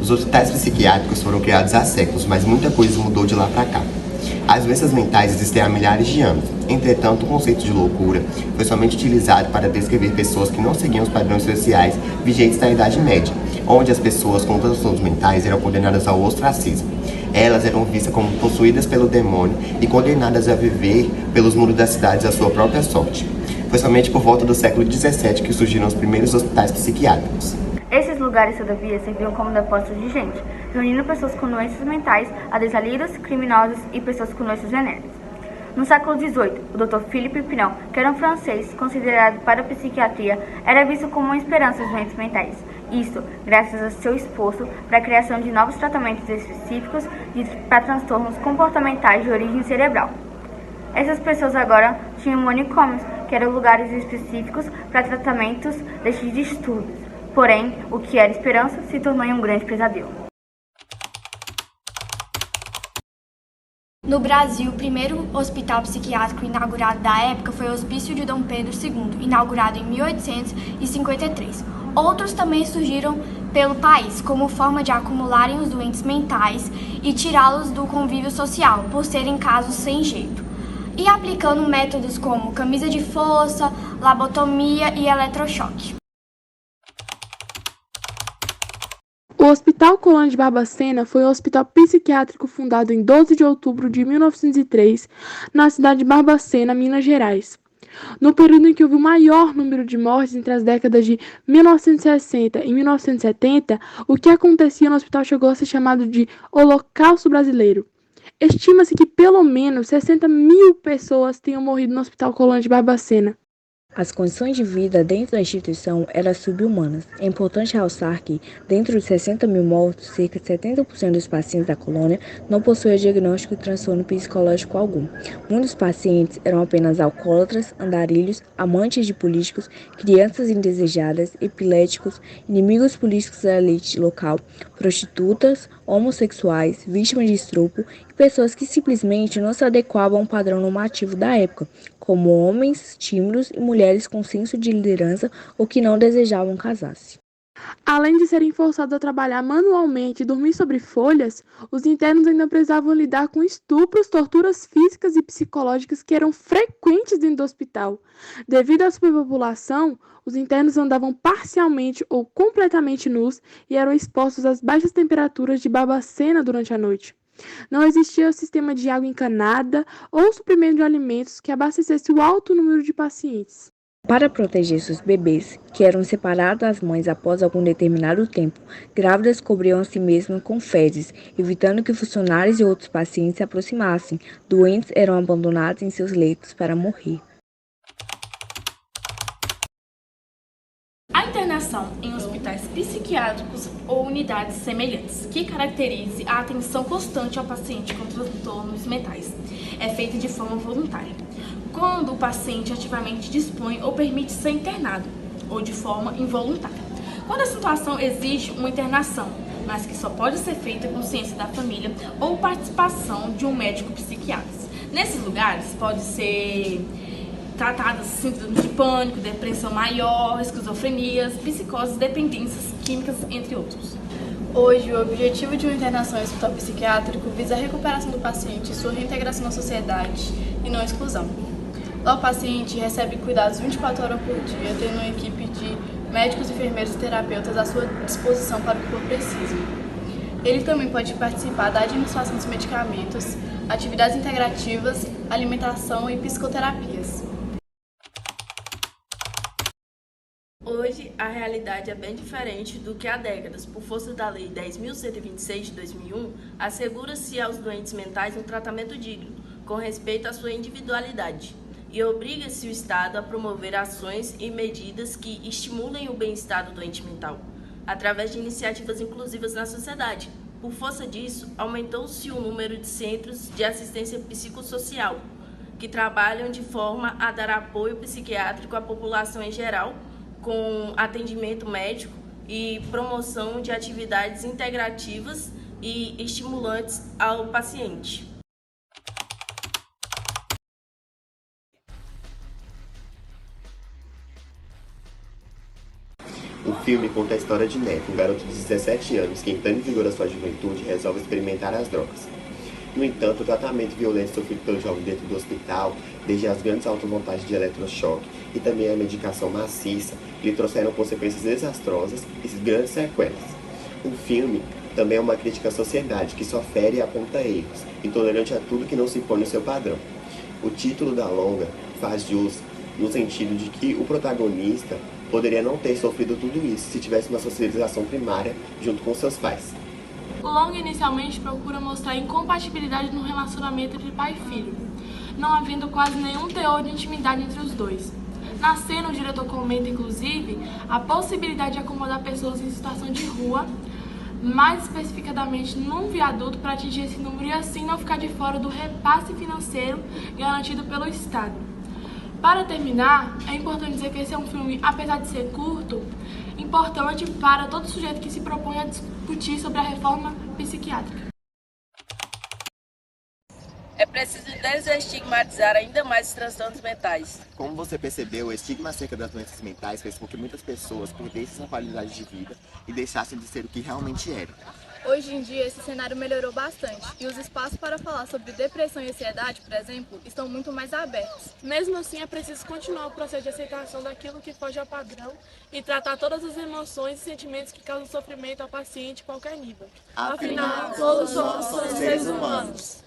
Os hospitais psiquiátricos foram criados há séculos, mas muita coisa mudou de lá para cá. As doenças mentais existem há milhares de anos. Entretanto, o conceito de loucura foi somente utilizado para descrever pessoas que não seguiam os padrões sociais vigentes da Idade Média, onde as pessoas com transtornos mentais eram condenadas ao ostracismo. Elas eram vistas como possuídas pelo demônio e condenadas a viver pelos muros das cidades à sua própria sorte. Foi somente por volta do século XVII que surgiram os primeiros hospitais psiquiátricos. Esses lugares, todavia, serviam como depósitos de gente, reunindo pessoas com doenças mentais, adesalidos, criminosos e pessoas com doenças venéreas. No século XVIII, o Dr. Philippe Pinel, que era um francês considerado para a psiquiatria, era visto como uma esperança dos doentes mentais. Isto, graças a seu esforço para a criação de novos tratamentos específicos para transtornos comportamentais de origem cerebral. Essas pessoas agora tinham manicômios, que eram lugares específicos para tratamentos destes distúrbios. Porém, o que era esperança se tornou um grande pesadelo. No Brasil, o primeiro hospital psiquiátrico inaugurado da época foi o Hospício de Dom Pedro II, inaugurado em 1853. Outros também surgiram pelo país, como forma de acumularem os doentes mentais e tirá-los do convívio social, por serem casos sem jeito, e aplicando métodos como camisa de força, lobotomia e eletrochoque. O Hospital Colônia de Barbacena foi um hospital psiquiátrico fundado em 12 de outubro de 1903, na cidade de Barbacena, Minas Gerais. No período em que houve o maior número de mortes entre as décadas de 1960 e 1970, o que acontecia no hospital chegou a ser chamado de Holocausto Brasileiro. Estima-se que pelo menos 60.000 pessoas tenham morrido no Hospital Colônia de Barbacena. As condições de vida dentro da instituição eram subhumanas. É importante realçar que, dentro dos 60.000 mortos, cerca de 70% dos pacientes da colônia não possuíam diagnóstico de transtorno psicológico algum. Muitos pacientes eram apenas alcoólatras, andarilhos, amantes de políticos, crianças indesejadas, epiléticos, inimigos políticos da elite local, prostitutas, homossexuais, vítimas de estupro e pessoas que simplesmente não se adequavam ao padrão normativo da época, como homens tímidos e mulheres com senso de liderança ou que não desejavam casar-se. Além de serem forçados a trabalhar manualmente e dormir sobre folhas, os internos ainda precisavam lidar com estupros, torturas físicas e psicológicas que eram frequentes dentro do hospital. Devido à superpopulação, os internos andavam parcialmente ou completamente nus e eram expostos às baixas temperaturas de Barbacena durante a noite. Não existia sistema de água encanada ou suprimento de alimentos que abastecesse o alto número de pacientes. Para proteger seus bebês, que eram separados das mães após algum determinado tempo, grávidas cobriam a si mesmas com fezes, evitando que funcionários e outros pacientes se aproximassem. Doentes eram abandonados em seus leitos para morrer. A internação em hospitais psiquiátricos ou unidades semelhantes, que caracterize a atenção constante ao paciente com transtornos mentais, é feita de forma voluntária, quando o paciente ativamente dispõe ou permite ser internado, ou de forma involuntária. Quando a situação exige uma internação, mas que só pode ser feita com ciência da família ou participação de um médico psiquiatra. Nesses lugares pode ser tratadas síndromes de pânico, depressão maior, esquizofrenias, psicoses, dependências químicas, entre outros. Hoje, o objetivo de uma internação em hospital psiquiátrico visa a recuperação do paciente e sua reintegração na sociedade e não a exclusão. Lá o paciente recebe cuidados 24 horas por dia, tendo uma equipe de médicos, enfermeiros e terapeutas à sua disposição para o que for preciso. Ele também pode participar da administração dos medicamentos, atividades integrativas, alimentação e psicoterapias. Hoje, a realidade é bem diferente do que há décadas. Por força da Lei 10.126 de 2001, assegura-se aos doentes mentais um tratamento digno, com respeito à sua individualidade, e obriga-se o Estado a promover ações e medidas que estimulem o bem-estar do doente mental, através de iniciativas inclusivas na sociedade. Por força disso, aumentou-se o número de centros de assistência psicossocial, que trabalham de forma a dar apoio psiquiátrico à população em geral, com atendimento médico e promoção de atividades integrativas e estimulantes ao paciente. O filme conta a história de Neto, um garoto de 17 anos que, entrando em vigor a sua juventude, resolve experimentar as drogas. No entanto, o tratamento violento sofrido pelo jovem dentro do hospital, desde as grandes autovoltagens de eletrochoque e também a medicação maciça, lhe trouxeram consequências desastrosas e grandes sequelas. O filme também é uma crítica à sociedade, que só fere e aponta erros, intolerante a tudo que não se impõe no seu padrão. O título da longa faz jus no sentido de que o protagonista poderia não ter sofrido tudo isso se tivesse uma socialização primária junto com seus pais. O longa inicialmente procura mostrar incompatibilidade no relacionamento entre pai e filho, não havendo quase nenhum teor de intimidade entre os dois. Na cena, o diretor comenta, inclusive, a possibilidade de acomodar pessoas em situação de rua, mais especificadamente num viaduto, para atingir esse número e assim não ficar de fora do repasse financeiro garantido pelo Estado. Para terminar, é importante dizer que esse é um filme, apesar de ser curto, importante para todo sujeito que se propõe a discutir sobre a reforma psiquiátrica. É preciso desestigmatizar ainda mais os transtornos mentais. Como você percebeu, o estigma acerca das doenças mentais fez com que muitas pessoas perdessem a qualidade de vida e deixassem de ser o que realmente eram. Hoje em dia, esse cenário melhorou bastante e os espaços para falar sobre depressão e ansiedade, por exemplo, estão muito mais abertos. Mesmo assim, é preciso continuar o processo de aceitação daquilo que foge ao padrão e tratar todas as emoções e sentimentos que causam sofrimento ao paciente em qualquer nível. Afinal, todos somos seres humanos.